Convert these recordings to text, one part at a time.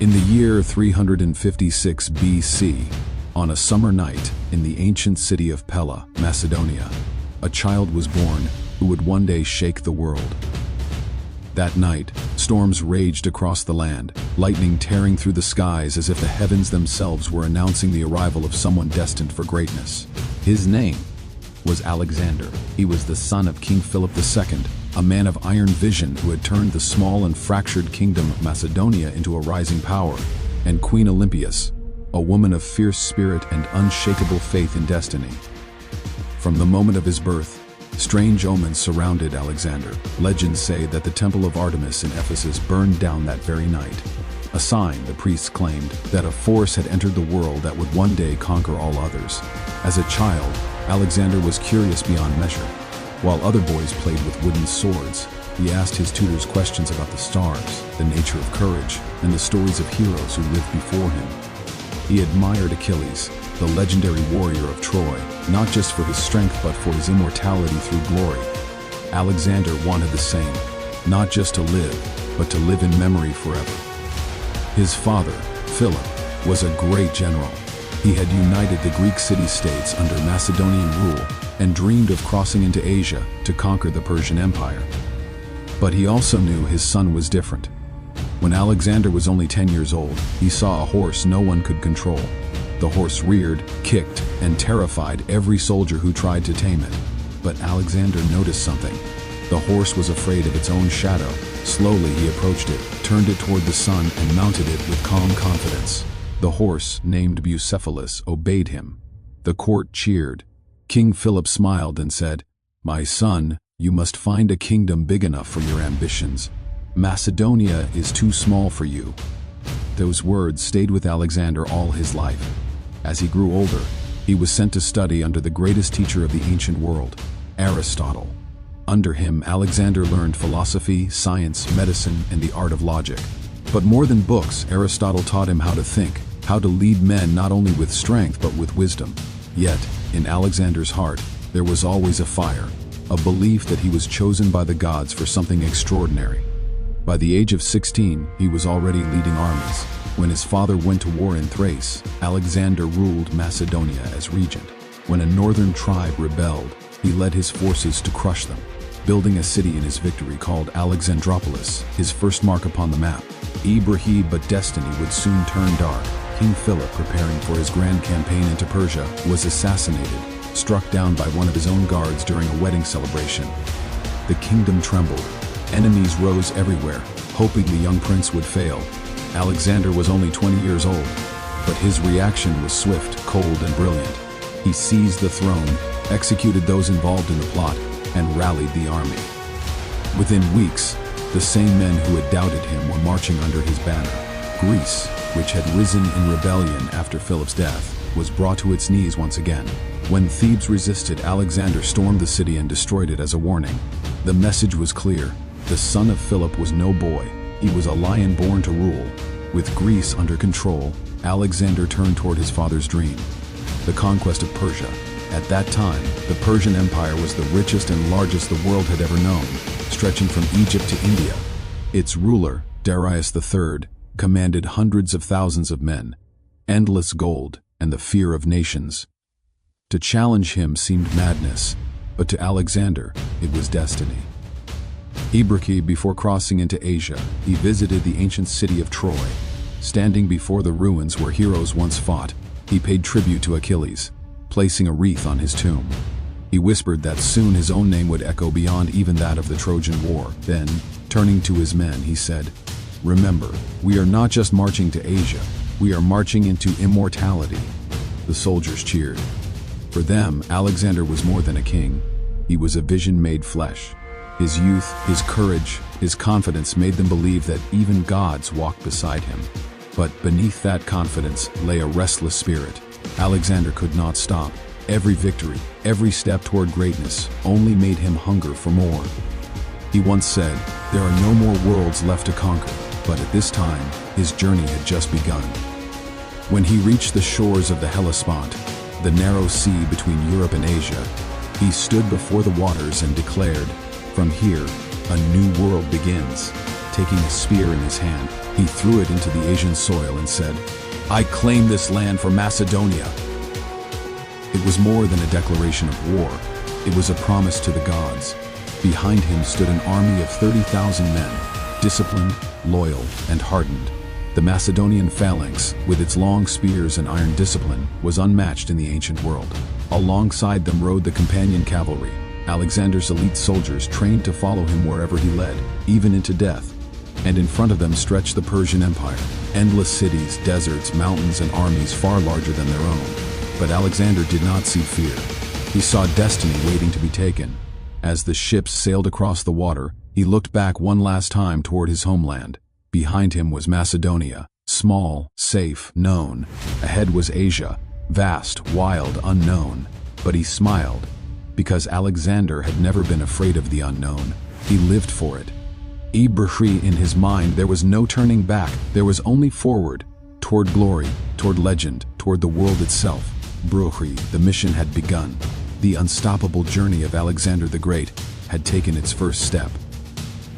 In the year 356 BC, on a summer night in the ancient city of Pella, Macedonia, a child was born who would one day shake the world. That night, storms raged across the land, lightning tearing through the skies as if the heavens themselves were announcing the arrival of someone destined for greatness. His name was Alexander. He was the son of King Philip II, a man of iron vision who had turned the small and fractured kingdom of Macedonia into a rising power, and Queen Olympias, a woman of fierce spirit and unshakable faith in destiny. From the moment of his birth, strange omens surrounded Alexander. Legends say that the temple of Artemis in Ephesus burned down that very night. A sign, the priests claimed, that a force had entered the world that would one day conquer all others. As a child, Alexander was curious beyond measure. While other boys played with wooden swords, he asked his tutors questions about the stars, the nature of courage, and the stories of heroes who lived before him. He admired Achilles, the legendary warrior of Troy, not just for his strength but for his immortality through glory. Alexander wanted the same, not just to live, but to live in memory forever. His father, Philip, was a great general. He had united the Greek city-states under Macedonian rule and dreamed of crossing into Asia to conquer the Persian Empire. But he also knew his son was different. When Alexander was only 10 years old, he saw a horse no one could control. The horse reared, kicked, and terrified every soldier who tried to tame it. But Alexander noticed something. The horse was afraid of its own shadow. Slowly he approached it, turned it toward the sun, and mounted it with calm confidence. The horse, named Bucephalus, obeyed him. The court cheered. King Philip smiled and said, "My son, you must find a kingdom big enough for your ambitions. Macedonia is too small for you." Those words stayed with Alexander all his life. As he grew older, he was sent to study under the greatest teacher of the ancient world, Aristotle. Under him, Alexander learned philosophy, science, medicine, and the art of logic. But more than books, Aristotle taught him how to think, how to lead men not only with strength but with wisdom. Yet, in Alexander's heart, there was always a fire, a belief that he was chosen by the gods for something extraordinary. By the age of 16, he was already leading armies. When his father went to war in Thrace, Alexander ruled Macedonia as regent. When a northern tribe rebelled, he led his forces to crush them, building a city in his victory called Alexandropolis, his first mark upon the map. But destiny would soon turn dark. King Philip, preparing for his grand campaign into Persia, was assassinated, struck down by one of his own guards during a wedding celebration. The kingdom trembled. Enemies rose everywhere, hoping the young prince would fail. Alexander was only 20 years old, but his reaction was swift, cold, and brilliant. He seized the throne, executed those involved in the plot, and rallied the army. Within weeks, the same men who had doubted him were marching under his banner. Greece, which had risen in rebellion after Philip's death, was brought to its knees once again. When Thebes resisted, Alexander stormed the city and destroyed it as a warning. The message was clear. The son of Philip was no boy. He was a lion born to rule. With Greece under control, Alexander turned toward his father's dream, the conquest of Persia. At that time, the Persian Empire was the richest and largest the world had ever known, stretching from Egypt to India. Its ruler, Darius III, commanded hundreds of thousands of men, endless gold, and the fear of nations. To challenge him seemed madness, but to Alexander, it was destiny. Before crossing into Asia, he visited the ancient city of Troy. Standing before the ruins where heroes once fought, he paid tribute to Achilles, placing a wreath on his tomb. He whispered that soon his own name would echo beyond even that of the Trojan War. Then, turning to his men, he said, "Remember, we are not just marching to Asia, we are marching into immortality." The soldiers cheered. For them, Alexander was more than a king. He was a vision made flesh. His youth, his courage, his confidence made them believe that even gods walked beside him. But beneath that confidence lay a restless spirit. Alexander could not stop. Every victory, every step toward greatness only made him hunger for more. He once said, "There are no more worlds left to conquer," but at this time, his journey had just begun. When he reached the shores of the Hellespont, the narrow sea between Europe and Asia, he stood before the waters and declared, "From here, a new world begins." Taking a spear in his hand, he threw it into the Asian soil and said, "I claim this land for Macedonia." It was more than a declaration of war. It was a promise to the gods. Behind him stood an army of 30,000 men, disciplined, loyal, and hardened. The Macedonian phalanx, with its long spears and iron discipline, was unmatched in the ancient world. Alongside them rode the companion cavalry, Alexander's elite soldiers trained to follow him wherever he led, even into death. And in front of them stretched the Persian Empire, endless cities, deserts, mountains, and armies far larger than their own. But Alexander did not see fear. He saw destiny waiting to be taken. As the ships sailed across the water, he looked back one last time toward his homeland. Behind him was Macedonia, small, safe, known. Ahead was Asia, vast, wild, unknown. But he smiled, because Alexander had never been afraid of the unknown. He lived for it. In his mind, there was no turning back. There was only forward, toward glory, toward legend, toward the world itself. The mission had begun. The unstoppable journey of Alexander the Great had taken its first step.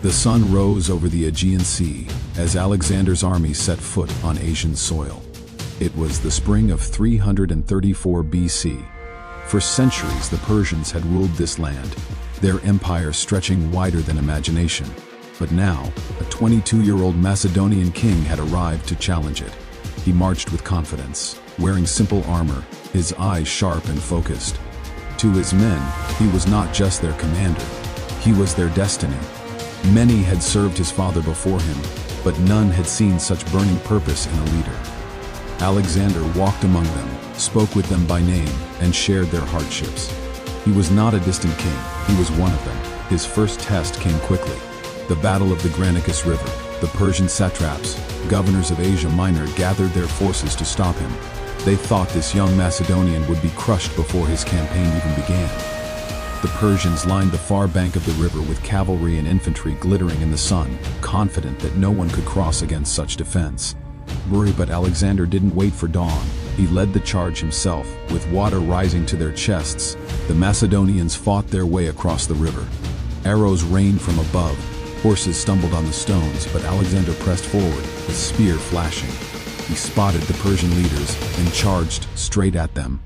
The sun rose over the Aegean Sea as Alexander's army set foot on Asian soil. It was the spring of 334 BC. For centuries, the Persians had ruled this land, their empire stretching wider than imagination. But now, a 22-year-old Macedonian king had arrived to challenge it. He marched with confidence, wearing simple armor, his eyes sharp and focused. To his men, he was not just their commander, he was their destiny. Many had served his father before him, but none had seen such burning purpose in a leader. Alexander walked among them, spoke with them by name, and shared their hardships. He was not a distant king, he was one of them. His first test came quickly. The Battle of the Granicus River. The Persian satraps, governors of Asia Minor, gathered their forces to stop him. They thought this young Macedonian would be crushed before his campaign even began. The Persians lined the far bank of the river with cavalry and infantry glittering in the sun, confident that no one could cross against such defense. But Alexander didn't wait for dawn. He led the charge himself, with water rising to their chests. The Macedonians fought their way across the river. Arrows rained from above. Horses stumbled on the stones, but Alexander pressed forward, his spear flashing. He spotted the Persian leaders and charged straight at them.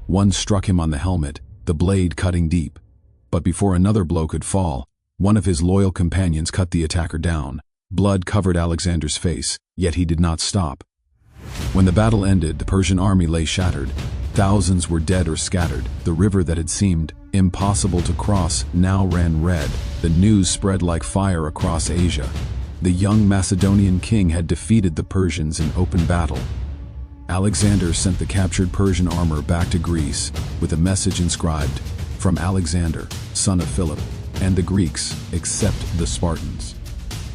One struck him on the helmet, the blade cutting deep. But before another blow could fall, one of his loyal companions cut the attacker down. Blood covered Alexander's face, yet he did not stop. When the battle ended, the Persian army lay shattered. Thousands were dead or scattered. The river that had seemed impossible to cross now ran red. The news spread like fire across Asia. The young Macedonian king had defeated the Persians in open battle. Alexander sent the captured Persian armor back to Greece with a message inscribed, "From Alexander, son of Philip, and the Greeks, except the Spartans."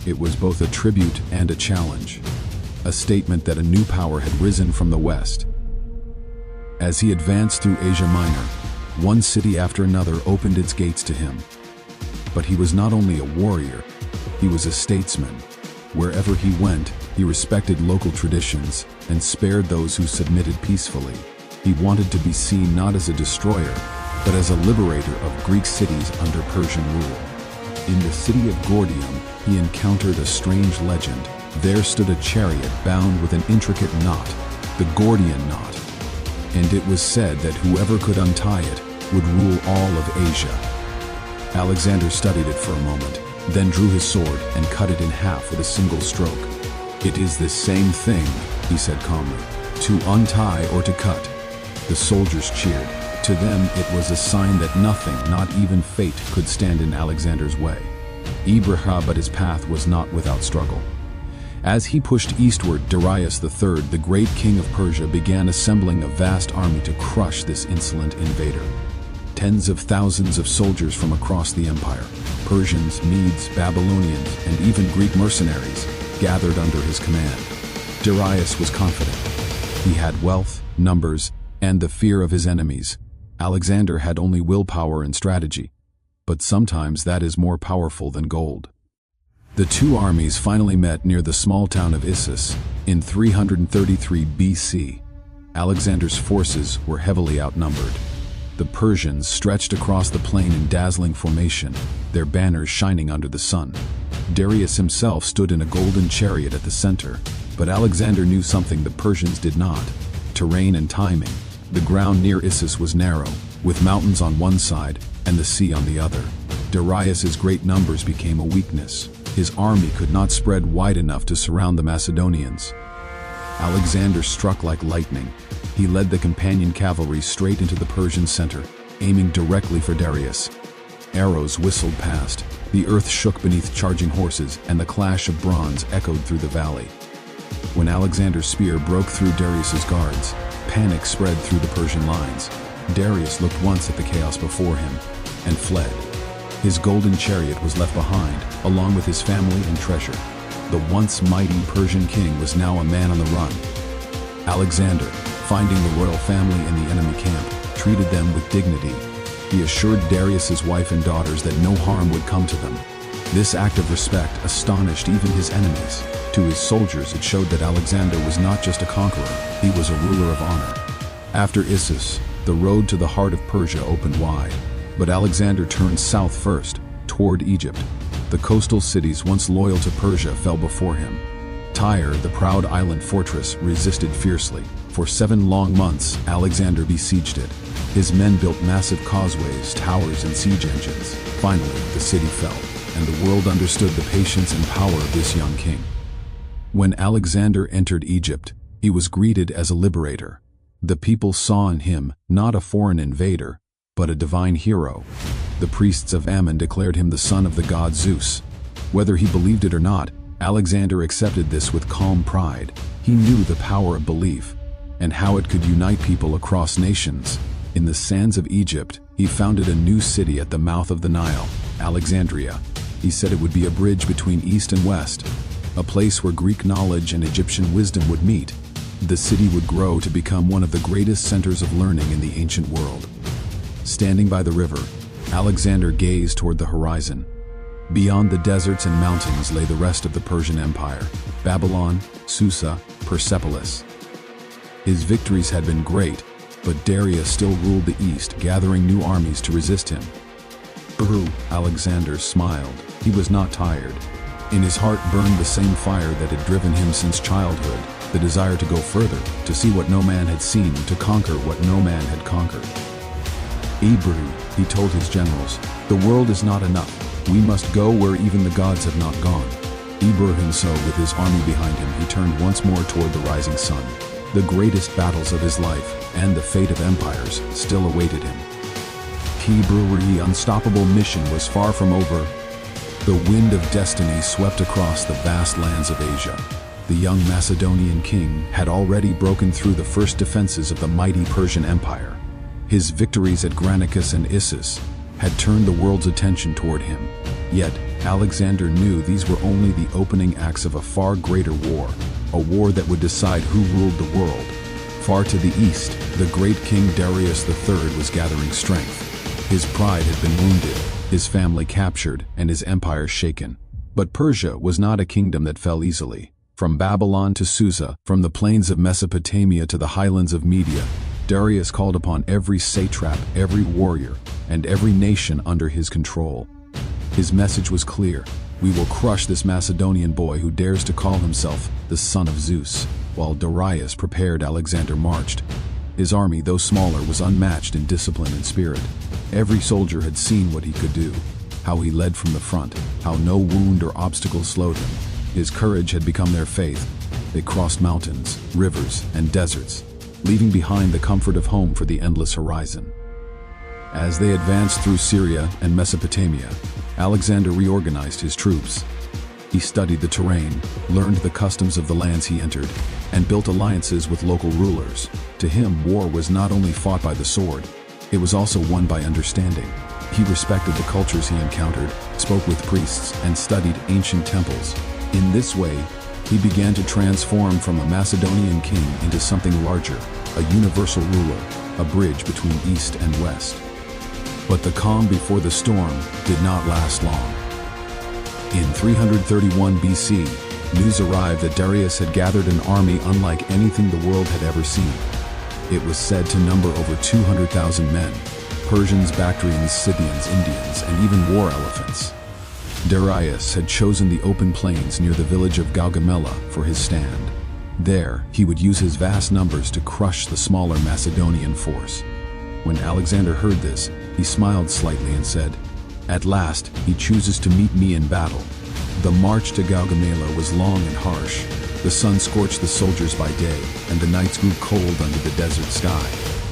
It was both a tribute and a challenge, a statement that a new power had risen from the west. As he advanced through Asia Minor, one city after another opened its gates to him. But he was not only a warrior, he was a statesman. Wherever he went, he respected local traditions and spared those who submitted peacefully. He wanted to be seen not as a destroyer, but as a liberator of Greek cities under Persian rule. In the city of Gordium, he encountered a strange legend. There stood a chariot bound with an intricate knot, the Gordian knot. And it was said that whoever could untie it would rule all of Asia. Alexander studied it for a moment, then drew his sword and cut it in half with a single stroke. "It is the same thing," he said calmly, "to untie or to cut." The soldiers cheered. To them, it was a sign that nothing, not even fate, could stand in Alexander's way. But his path was not without struggle. As he pushed eastward, Darius III, the great king of Persia, began assembling a vast army to crush this insolent invader. Tens of thousands of soldiers from across the empire, Persians, Medes, Babylonians, and even Greek mercenaries, gathered under his command. Darius was confident. He had wealth, numbers, and the fear of his enemies. Alexander had only willpower and strategy, but sometimes that is more powerful than gold. The two armies finally met near the small town of Issus in 333 BC. Alexander's forces were heavily outnumbered. The Persians stretched across the plain in dazzling formation, their banners shining under the sun. Darius himself stood in a golden chariot at the center, but Alexander knew something the Persians did not: terrain and timing. The ground near Issus was narrow, with mountains on one side and the sea on the other. Darius's great numbers became a weakness. His army could not spread wide enough to surround the Macedonians. Alexander struck like lightning. He led the companion cavalry straight into the Persian center, aiming directly for Darius. Arrows whistled past, the earth shook beneath charging horses, and the clash of bronze echoed through the valley. When Alexander's spear broke through Darius's guards, panic spread through the Persian lines. Darius looked once at the chaos before him and fled. His golden chariot was left behind, along with his family and treasure. The once mighty Persian king was now a man on the run. Alexander, finding the royal family in the enemy camp, treated them with dignity. He assured Darius's wife and daughters that no harm would come to them. This act of respect astonished even his enemies. To his soldiers, it showed that Alexander was not just a conqueror, he was a ruler of honor. After Issus, the road to the heart of Persia opened wide. But Alexander turned south first, toward Egypt. The coastal cities once loyal to Persia fell before him. Tyre, the proud island fortress, resisted fiercely. For 7 long months, Alexander besieged it. His men built massive causeways, towers, and siege engines. Finally, the city fell, and the world understood the patience and power of this young king. When Alexander entered Egypt, he was greeted as a liberator. The people saw in him not a foreign invader, but a divine hero. The priests of Ammon declared him the son of the god Zeus. Whether he believed it or not, Alexander accepted this with calm pride. He knew the power of belief, and how it could unite people across nations. In the sands of Egypt, he founded a new city at the mouth of the Nile, Alexandria. He said it would be a bridge between East and West, a place where Greek knowledge and Egyptian wisdom would meet. The city would grow to become one of the greatest centers of learning in the ancient world. Standing by the river, Alexander gazed toward the horizon. Beyond the deserts and mountains lay the rest of the Persian Empire: Babylon, Susa, Persepolis. His victories had been great, but Darius still ruled the east, gathering new armies to resist him. Alexander smiled. He was not tired. In his heart burned the same fire that had driven him since childhood, the desire to go further, to see what no man had seen, to conquer what no man had conquered. He told his generals, "The world is not enough. We must go where even the gods have not gone." So with his army behind him, he turned once more toward the rising sun. The greatest battles of his life, and the fate of empires, still awaited him. His unstoppable mission was far from over. The wind of destiny swept across the vast lands of Asia. The young Macedonian king had already broken through the first defenses of the mighty Persian Empire. His victories at Granicus and Issus had turned the world's attention toward him. Yet, Alexander knew these were only the opening acts of a far greater war, a war that would decide who ruled the world. Far to the east, the great King Darius III was gathering strength. His pride had been wounded, his family captured, and his empire shaken. But Persia was not a kingdom that fell easily. From Babylon to Susa, from the plains of Mesopotamia to the highlands of Media, Darius called upon every satrap, every warrior, and every nation under his control. His message was clear: we will crush this Macedonian boy who dares to call himself the son of Zeus. While Darius prepared, Alexander marched. His army, though smaller, was unmatched in discipline and spirit. Every soldier had seen what he could do, how he led from the front, how no wound or obstacle slowed him. His courage had become their faith. They crossed mountains, rivers, and deserts, leaving behind the comfort of home for the endless horizon. As they advanced through Syria and Mesopotamia, Alexander reorganized his troops. He studied the terrain, learned the customs of the lands he entered, and built alliances with local rulers. To him, war was not only fought by the sword, it was also won by understanding. He respected the cultures he encountered, spoke with priests, and studied ancient temples. In this way, he began to transform from a Macedonian king into something larger, a universal ruler, a bridge between East and West. But the calm before the storm did not last long. In 331 BC, news arrived that Darius had gathered an army unlike anything the world had ever seen. It was said to number over 200,000 men: Persians, Bactrians, Scythians, Indians, and even war elephants. Darius had chosen the open plains near the village of Gaugamela for his stand. There, he would use his vast numbers to crush the smaller Macedonian force. When Alexander heard this, he smiled slightly and said, "At last, he chooses to meet me in battle." The march to Gaugamela was long and harsh. The sun scorched the soldiers by day, and the nights grew cold under the desert sky.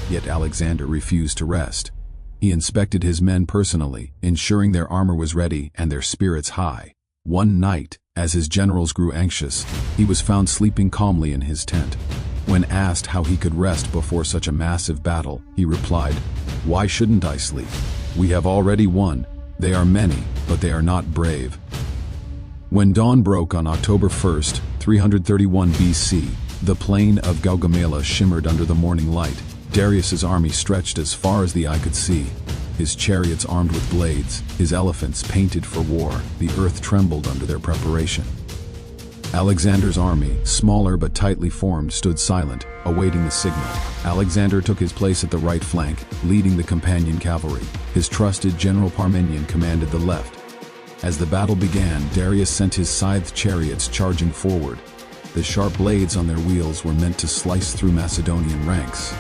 Yet Alexander refused to rest. He inspected his men personally, ensuring their armor was ready and their spirits high. One night, as his generals grew anxious, he was found sleeping calmly in his tent. When asked how he could rest before such a massive battle, he replied, "Why shouldn't I sleep? We have already won. They are many, but they are not brave." When dawn broke on October 1st, 331 BC, the plain of Gaugamela shimmered under the morning light. Darius's army stretched as far as the eye could see. His chariots armed with blades, his elephants painted for war. The earth trembled under their preparation. Alexander's army, smaller but tightly formed, stood silent, awaiting the signal. Alexander took his place at the right flank, leading the companion cavalry. His trusted General Parmenion commanded the left. As the battle began, Darius sent his scythed chariots charging forward. The sharp blades on their wheels were meant to slice through Macedonian ranks.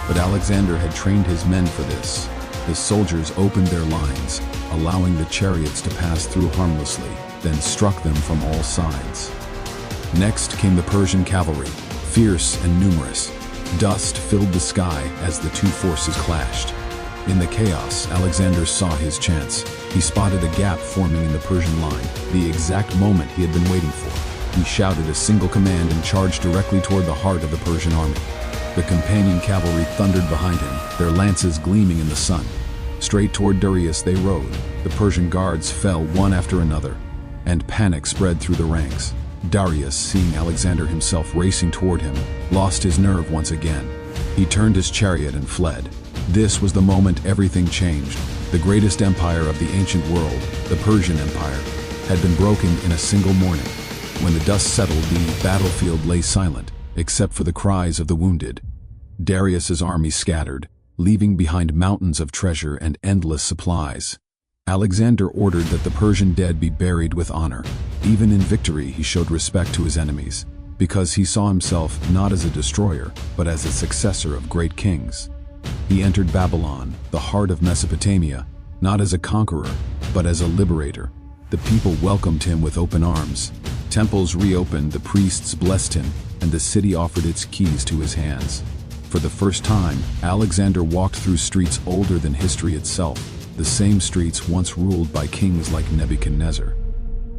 But Alexander had trained his men for this. The soldiers opened their lines, allowing the chariots to pass through harmlessly, then struck them from all sides. Next came the Persian cavalry, fierce and numerous. Dust filled the sky as the two forces clashed. In the chaos, Alexander saw his chance. He spotted a gap forming in the Persian line, the exact moment he had been waiting for. He shouted a single command and charged directly toward the heart of the Persian army. The companion cavalry thundered behind him, their lances gleaming in the sun. Straight toward Darius they rode. The Persian guards fell one after another, and panic spread through the ranks. Darius, seeing Alexander himself racing toward him, lost his nerve once again. He turned his chariot and fled. This was the moment everything changed. The greatest empire of the ancient world, the Persian Empire, had been broken in a single morning. When the dust settled, the battlefield lay silent, except for the cries of the wounded. Darius's army scattered, leaving behind mountains of treasure and endless supplies. Alexander ordered that the Persian dead be buried with honor. Even in victory, he showed respect to his enemies, because he saw himself not as a destroyer, but as a successor of great kings. He entered Babylon, the heart of Mesopotamia, not as a conqueror, but as a liberator. The people welcomed him with open arms. Temples reopened, the priests blessed him, and the city offered its keys to his hands. For the first time, Alexander walked through streets older than history itself, the same streets once ruled by kings like Nebuchadnezzar.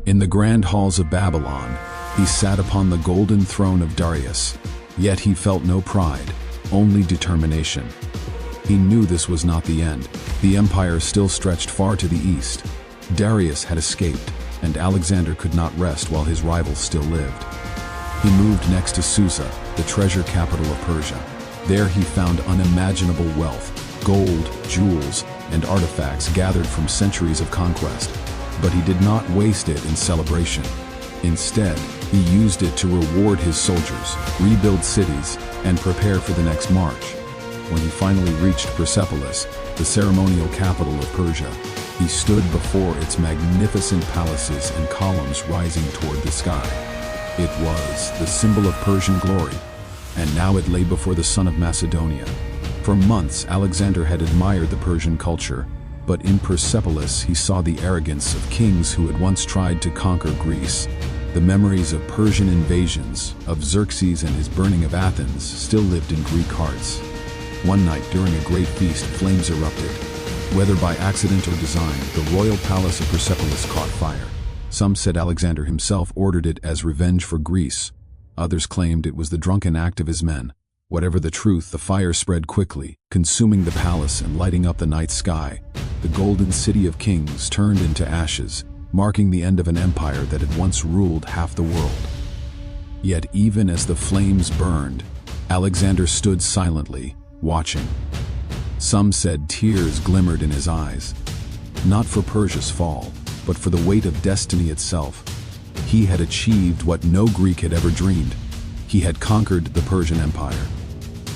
In the grand halls of Babylon, he sat upon the golden throne of Darius, yet he felt no pride, only determination. He knew this was not the end. The empire still stretched far to the east. Darius had escaped, and Alexander could not rest while his rivals still lived. He moved next to Susa, the treasure capital of Persia. There he found unimaginable wealth, gold, jewels, and artifacts gathered from centuries of conquest. But he did not waste it in celebration. Instead, he used it to reward his soldiers, rebuild cities, and prepare for the next march. When he finally reached Persepolis, the ceremonial capital of Persia, he stood before its magnificent palaces and columns rising toward the sky. It was the symbol of Persian glory, and now it lay before the son of Macedonia. For months, Alexander had admired the Persian culture, but in Persepolis he saw the arrogance of kings who had once tried to conquer Greece. The memories of Persian invasions, of Xerxes and his burning of Athens, still lived in Greek hearts. One night during a great feast, flames erupted. Whether by accident or design, the royal palace of Persepolis caught fire. Some said Alexander himself ordered it as revenge for Greece. Others claimed it was the drunken act of his men. Whatever the truth, the fire spread quickly, consuming the palace and lighting up the night sky. The golden city of kings turned into ashes, marking the end of an empire that had once ruled half the world. Yet even as the flames burned, Alexander stood silently, watching. Some said tears glimmered in his eyes, not for Persia's fall, but for the weight of destiny itself. He had achieved what no Greek had ever dreamed. He had conquered the Persian Empire.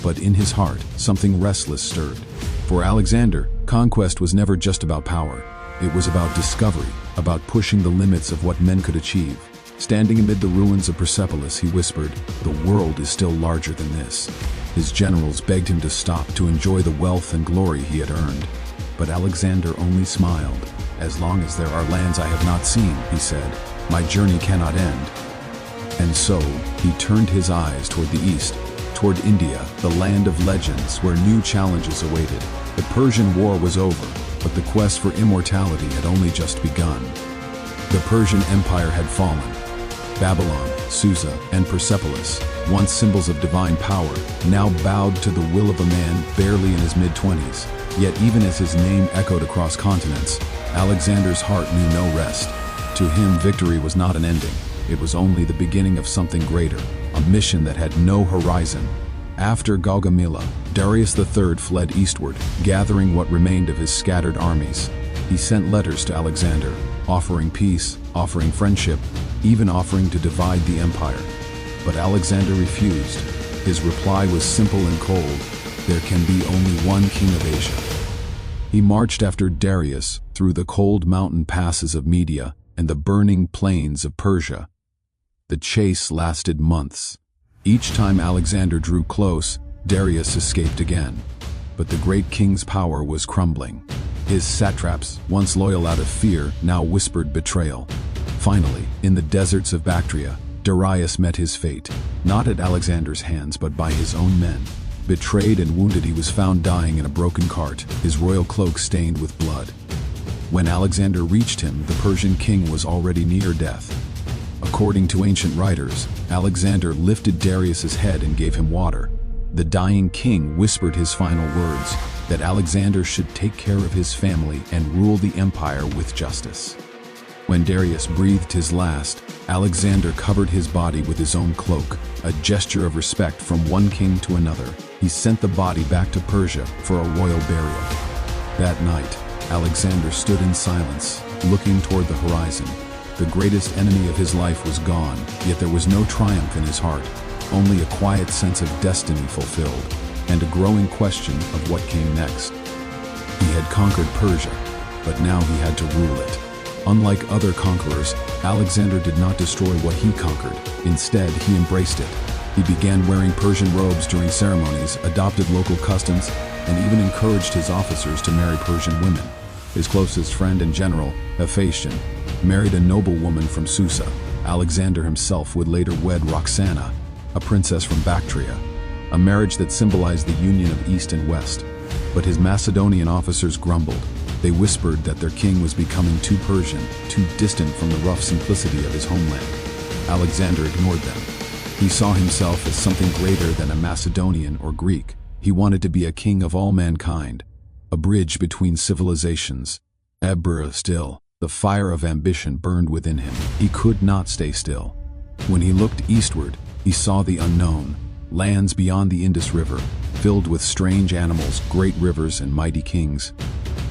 But in his heart, something restless stirred. For Alexander, conquest was never just about power. It was about discovery, about pushing the limits of what men could achieve. Standing amid the ruins of Persepolis, he whispered, "The world is still larger than this." His generals begged him to stop, to enjoy the wealth and glory he had earned. But Alexander only smiled. "As long as there are lands I have not seen," he said, "my journey cannot end." And so, he turned his eyes toward the east, toward India, the land of legends where new challenges awaited. The Persian War was over, but the quest for immortality had only just begun. The Persian Empire had fallen. Babylon, Susa, and Persepolis, once symbols of divine power, now bowed to the will of a man barely in his mid-20s. Yet even as his name echoed across continents, Alexander's heart knew no rest. To him, victory was not an ending. It was only the beginning of something greater, a mission that had no horizon. After Gaugamela, Darius III fled eastward, gathering what remained of his scattered armies. He sent letters to Alexander, offering peace, offering friendship, even offering to divide the empire. But Alexander refused. His reply was simple and cold: there can be only one king of Asia. He marched after Darius through the cold mountain passes of Media and the burning plains of Persia. The chase lasted months. Each time Alexander drew close, Darius escaped again. But the great king's power was crumbling. His satraps, once loyal out of fear, now whispered betrayal. Finally, in the deserts of Bactria, Darius met his fate, not at Alexander's hands but by his own men. Betrayed and wounded, he was found dying in a broken cart, his royal cloak stained with blood. When Alexander reached him, the Persian king was already near death. According to ancient writers, Alexander lifted Darius's head and gave him water. The dying king whispered his final words, that Alexander should take care of his family and rule the empire with justice. When Darius breathed his last, Alexander covered his body with his own cloak, a gesture of respect from one king to another. He sent the body back to Persia for a royal burial. That night, Alexander stood in silence, looking toward the horizon. The greatest enemy of his life was gone, yet there was no triumph in his heart, only a quiet sense of destiny fulfilled, and a growing question of what came next. He had conquered Persia, but now he had to rule it. Unlike other conquerors, Alexander did not destroy what he conquered. Instead, he embraced it. He began wearing Persian robes during ceremonies, adopted local customs, and even encouraged his officers to marry Persian women. His closest friend and general, Hephaestion, married a noble woman from Susa. Alexander himself would later wed Roxana, a princess from Bactria, a marriage that symbolized the union of East and West. But his Macedonian officers grumbled. They whispered that their king was becoming too Persian, too distant from the rough simplicity of his homeland. Alexander ignored them. He saw himself as something greater than a Macedonian or Greek. He wanted to be a king of all mankind, a bridge between civilizations. Still, the fire of ambition burned within him. He could not stay still. When he looked eastward, he saw the unknown, lands beyond the Indus River, filled with strange animals, great rivers, and mighty kings.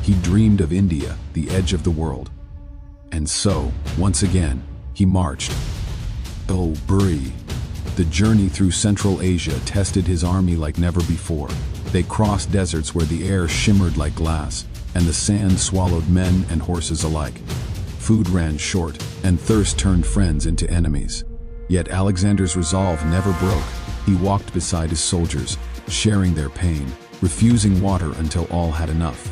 He dreamed of India, the edge of the world. And so, once again, he marched. Oh, Buri! The journey through Central Asia tested his army like never before. They crossed deserts where the air shimmered like glass, and the sand swallowed men and horses alike. Food ran short, and thirst turned friends into enemies. Yet Alexander's resolve never broke. He walked beside his soldiers, sharing their pain, refusing water until all had enough.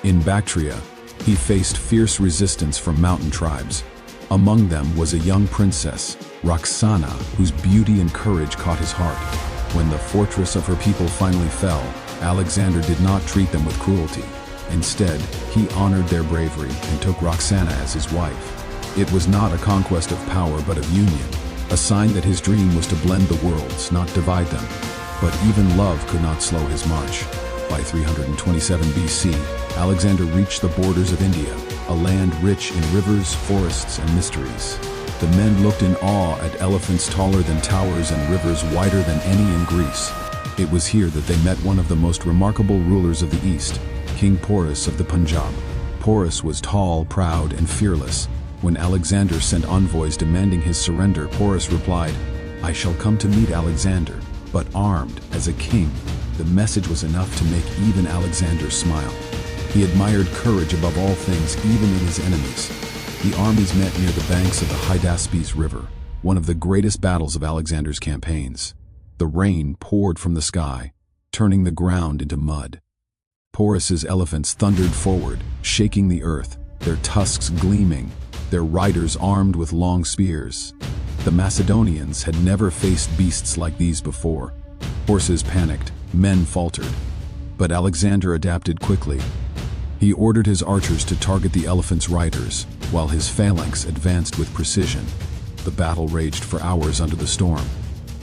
In Bactria, he faced fierce resistance from mountain tribes. Among them was a young princess, Roxana, whose beauty and courage caught his heart. When the fortress of her people finally fell, Alexander did not treat them with cruelty. Instead, he honored their bravery and took Roxana as his wife. It was not a conquest of power but of union, a sign that his dream was to blend the worlds, not divide them. But even love could not slow his march. By 327 BC, Alexander reached the borders of India, a land rich in rivers, forests, and mysteries. The men looked in awe at elephants taller than towers and rivers wider than any in Greece. It was here that they met one of the most remarkable rulers of the East, King Porus of the Punjab. Porus was tall, proud, and fearless. When Alexander sent envoys demanding his surrender, Porus replied, "I shall come to meet Alexander, but armed as a king." The message was enough to make even Alexander smile. He admired courage above all things, even in his enemies. The armies met near the banks of the Hydaspes River, one of the greatest battles of Alexander's campaigns. The rain poured from the sky, turning the ground into mud. Porus's elephants thundered forward, shaking the earth, their tusks gleaming, their riders armed with long spears. The Macedonians had never faced beasts like these before. Horses panicked, men faltered. But Alexander adapted quickly. He ordered his archers to target the elephants' riders, while his phalanx advanced with precision. The battle raged for hours under the storm.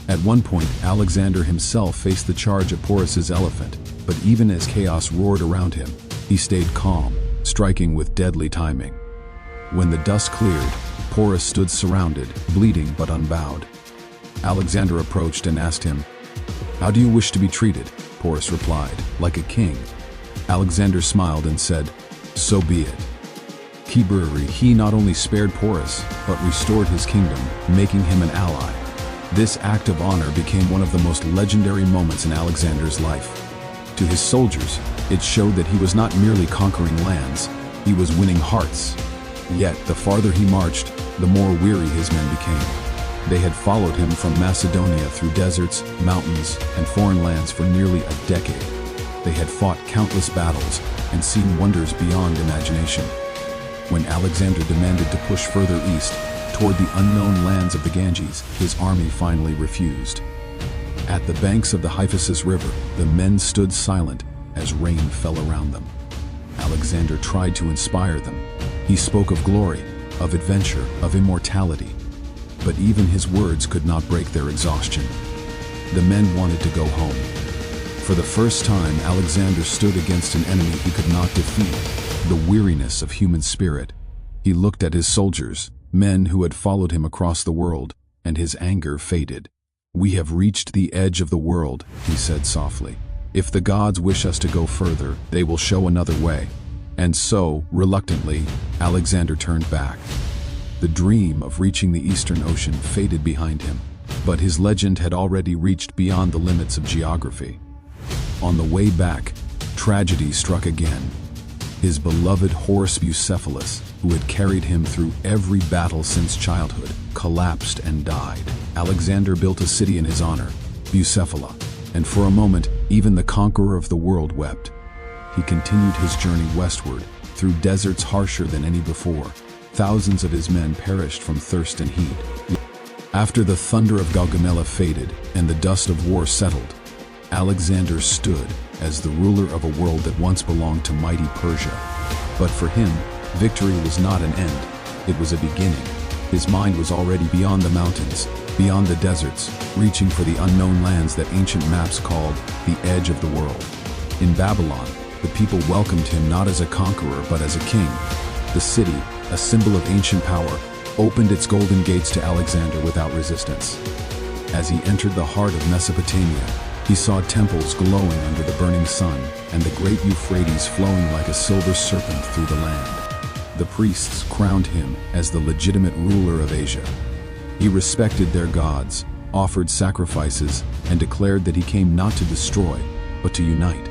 At one point, Alexander himself faced the charge of Porus's elephant, but even as chaos roared around him, he stayed calm, striking with deadly timing. When the dust cleared, Porus stood surrounded, bleeding but unbowed. Alexander approached and asked him, "How do you wish to be treated?" Porus replied, "Like a king." Alexander smiled and said, "So be it." He not only spared Porus, but restored his kingdom, making him an ally. This act of honor became one of the most legendary moments in Alexander's life. To his soldiers, it showed that he was not merely conquering lands, he was winning hearts. Yet, the farther he marched, the more weary his men became. They had followed him from Macedonia through deserts, mountains, and foreign lands for nearly a decade. They had fought countless battles and seen wonders beyond imagination. When Alexander demanded to push further east, toward the unknown lands of the Ganges, his army finally refused. At the banks of the Hyphasis River, the men stood silent as rain fell around them. Alexander tried to inspire them. He spoke of glory, of adventure, of immortality. But even his words could not break their exhaustion. The men wanted to go home. For the first time, Alexander stood against an enemy he could not defeat, the weariness of human spirit. He looked at his soldiers, men who had followed him across the world, and his anger faded. "We have reached the edge of the world," he said softly. "If the gods wish us to go further, they will show another way." And so, reluctantly, Alexander turned back. The dream of reaching the Eastern Ocean faded behind him, but his legend had already reached beyond the limits of geography. On the way back, tragedy struck again. His beloved horse Bucephalus, who had carried him through every battle since childhood, collapsed and died. Alexander built a city in his honor, Bucephala, and for a moment, even the conqueror of the world wept. He continued his journey westward, through deserts harsher than any before. Thousands of his men perished from thirst and heat. After the thunder of Gaugamela faded and the dust of war settled, Alexander stood as the ruler of a world that once belonged to mighty Persia. But for him, victory was not an end, it was a beginning. His mind was already beyond the mountains, beyond the deserts, reaching for the unknown lands that ancient maps called the edge of the world. In Babylon, the people welcomed him not as a conqueror but as a king. The city, a symbol of ancient power, opened its golden gates to Alexander without resistance. As he entered the heart of Mesopotamia, he saw temples glowing under the burning sun and the great Euphrates flowing like a silver serpent through the land. The priests crowned him as the legitimate ruler of Asia. He respected their gods, offered sacrifices, and declared that he came not to destroy, but to unite.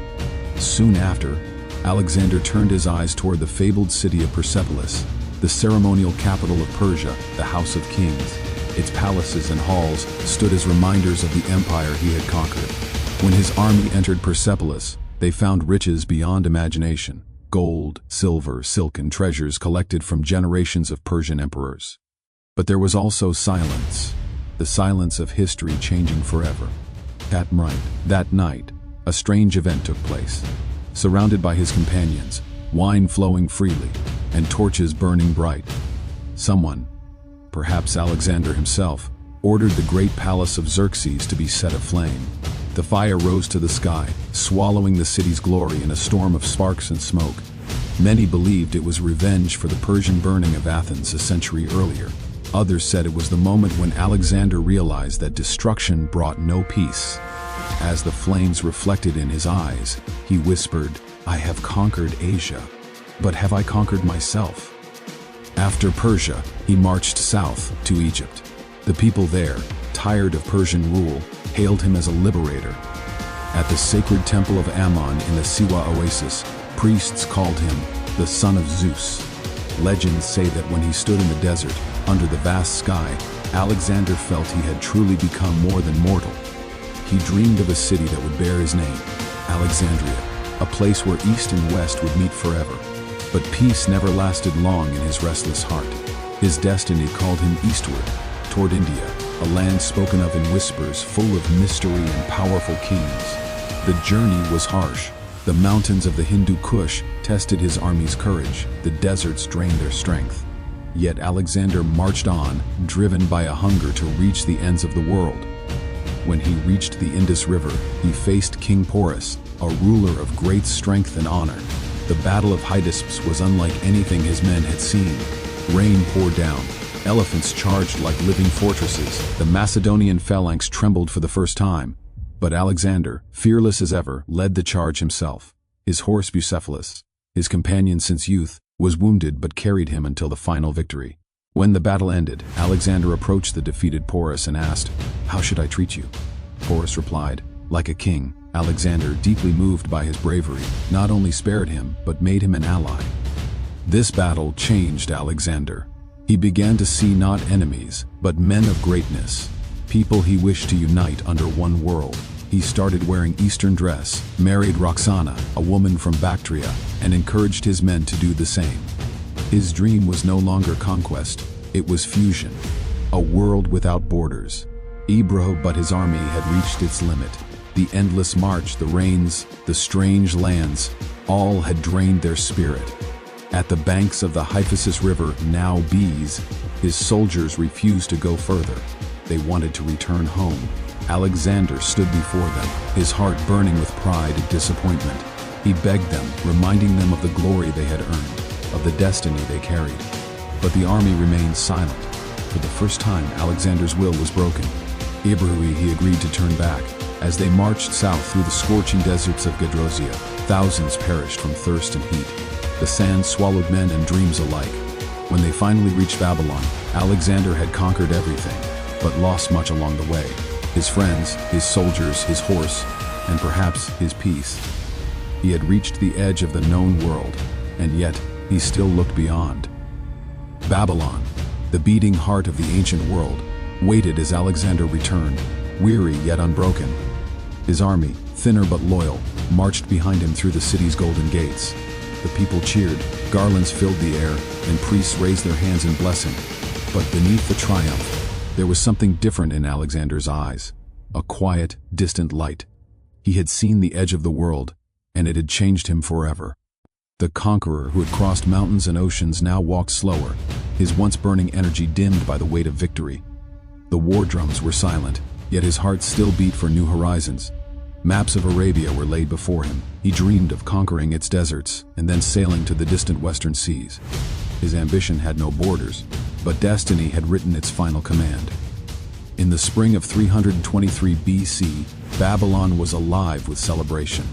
Soon after, Alexander turned his eyes toward the fabled city of Persepolis, the ceremonial capital of Persia, the House of Kings. Its palaces and halls stood as reminders of the empire he had conquered. When his army entered Persepolis, they found riches beyond imagination: gold, silver, silk, and treasures collected from generations of Persian emperors. But there was also silence, the silence of history changing forever. That night, a strange event took place. Surrounded by his companions, wine flowing freely, and torches burning bright, someone, perhaps Alexander himself, ordered the great palace of Xerxes to be set aflame. The fire rose to the sky, swallowing the city's glory in a storm of sparks and smoke. Many believed it was revenge for the Persian burning of Athens a century earlier. Others said it was the moment when Alexander realized that destruction brought no peace. As the flames reflected in his eyes, he whispered, "I have conquered Asia, but have I conquered myself?" After Persia, he marched south to Egypt. The people there, tired of Persian rule, hailed him as a liberator. At the sacred temple of Ammon in the Siwa oasis, Priests called him the son of Zeus. Legends say that when he stood in the desert, under the vast sky, Alexander felt he had truly become more than mortal. He dreamed of a city that would bear his name, Alexandria, a place where East and West would meet forever. But peace never lasted long in his restless heart. His destiny called him eastward, toward India, a land spoken of in whispers, full of mystery and powerful kings. The journey was harsh. The mountains of the Hindu Kush tested his army's courage, the deserts drained their strength. Yet Alexander marched on, driven by a hunger to reach the ends of the world. When he reached the Indus River, he faced King Porus, a ruler of great strength and honor. The Battle of Hydaspes was unlike anything his men had seen. Rain poured down. Elephants charged like living fortresses. The Macedonian phalanx trembled for the first time. But Alexander, fearless as ever, led the charge himself. His horse Bucephalus, his companion since youth, was wounded but carried him until the final victory. When the battle ended, Alexander approached the defeated Porus and asked, "How should I treat you?" Porus replied, "Like a king." Alexander, deeply moved by his bravery, not only spared him, but made him an ally. This battle changed Alexander. He began to see not enemies, but men of greatness. People he wished to unite under one world. He started wearing Eastern dress, married Roxana, a woman from Bactria, and encouraged his men to do the same. His dream was no longer conquest, it was fusion. A world without borders. But his army had reached its limit. The endless march, the rains, the strange lands, all had drained their spirit. At the banks of the Hyphasis River, now Bees, his soldiers refused to go further. They wanted to return home. Alexander stood before them, his heart burning with pride and disappointment. He begged them, reminding them of the glory they had earned, of the destiny they carried. But the army remained silent. For the first time, Alexander's will was broken. He agreed to turn back. As they marched south through the scorching deserts of Gedrosia, thousands perished from thirst and heat. The sand swallowed men and dreams alike. When they finally reached Babylon, Alexander had conquered everything, but lost much along the way. His friends, his soldiers, his horse, and perhaps his peace. He had reached the edge of the known world, and yet he still looked beyond. Babylon, the beating heart of the ancient world, waited as Alexander returned, weary yet unbroken. His army, thinner but loyal, marched behind him through the city's golden gates. The people cheered, garlands filled the air, and priests raised their hands in blessing. But beneath the triumph, there was something different in Alexander's eyes. A quiet, distant light. He had seen the edge of the world, and it had changed him forever. The conqueror who had crossed mountains and oceans now walked slower, his once burning energy dimmed by the weight of victory. The war drums were silent, yet his heart still beat for new horizons. Maps of Arabia were laid before him. He dreamed of conquering its deserts and then sailing to the distant western seas. His ambition had no borders, but destiny had written its final command. In the spring of 323 BC, Babylon was alive with celebration.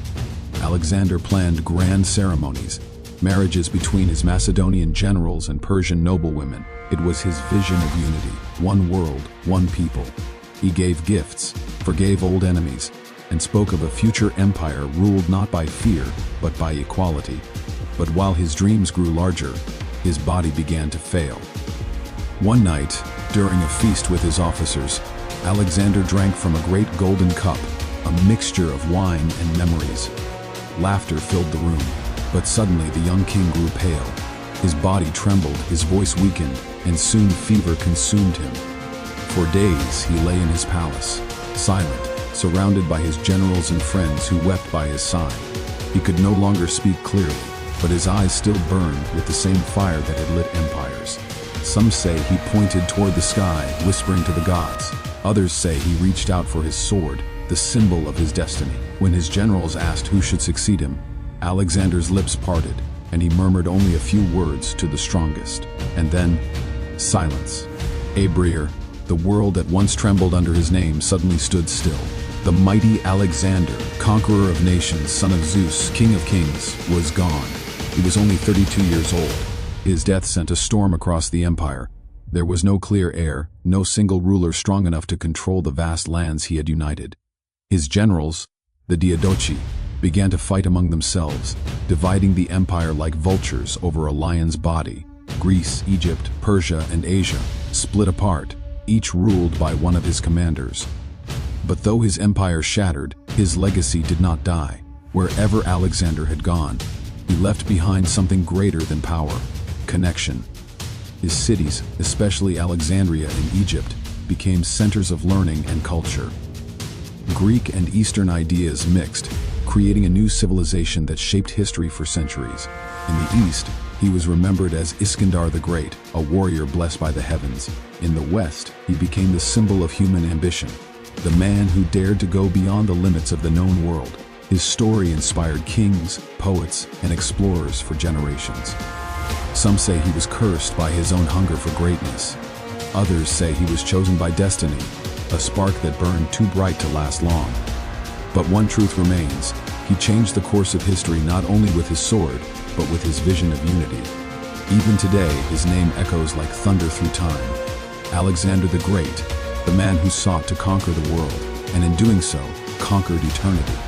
Alexander planned grand ceremonies, marriages between his Macedonian generals and Persian noblewomen. It was his vision of unity, one world, one people. He gave gifts, forgave old enemies, and spoke of a future empire ruled not by fear, but by equality. But while his dreams grew larger, his body began to fail. One night, during a feast with his officers, Alexander drank from a great golden cup, a mixture of wine and memories. Laughter filled the room, but suddenly the young king grew pale. His body trembled, his voice weakened, and soon fever consumed him. For days he lay in his palace, silent, surrounded by his generals and friends who wept by his side. He could no longer speak clearly, but his eyes still burned with the same fire that had lit empires. Some say he pointed toward the sky, whispering to the gods. Others say he reached out for his sword, the symbol of his destiny. When his generals asked who should succeed him, Alexander's lips parted, and he murmured only a few words to the strongest. And then, silence. The world that once trembled under his name suddenly stood still. The mighty Alexander, conqueror of nations, son of Zeus, king of kings, was gone. He was only 32 years old. His death sent a storm across the empire. There was no clear heir, no single ruler strong enough to control the vast lands he had united. His generals, the Diadochi, began to fight among themselves, dividing the empire like vultures over a lion's body. Greece, Egypt, Persia, and Asia split apart, each ruled by one of his commanders. But though his empire shattered, his legacy did not die. Wherever Alexander had gone, he left behind something greater than power: connection. His cities, especially Alexandria in Egypt, became centers of learning and culture. Greek and Eastern ideas mixed, creating a new civilization that shaped history for centuries. In the East, he was remembered as Iskandar the Great, a warrior blessed by the heavens. In the West, he became the symbol of human ambition, the man who dared to go beyond the limits of the known world. His story inspired kings, poets, and explorers for generations. Some say he was cursed by his own hunger for greatness. Others say he was chosen by destiny, a spark that burned too bright to last long. But one truth remains: he changed the course of history not only with his sword, but with his vision of unity. Even today, his name echoes like thunder through time. Alexander the Great, the man who sought to conquer the world, and in doing so, conquered eternity.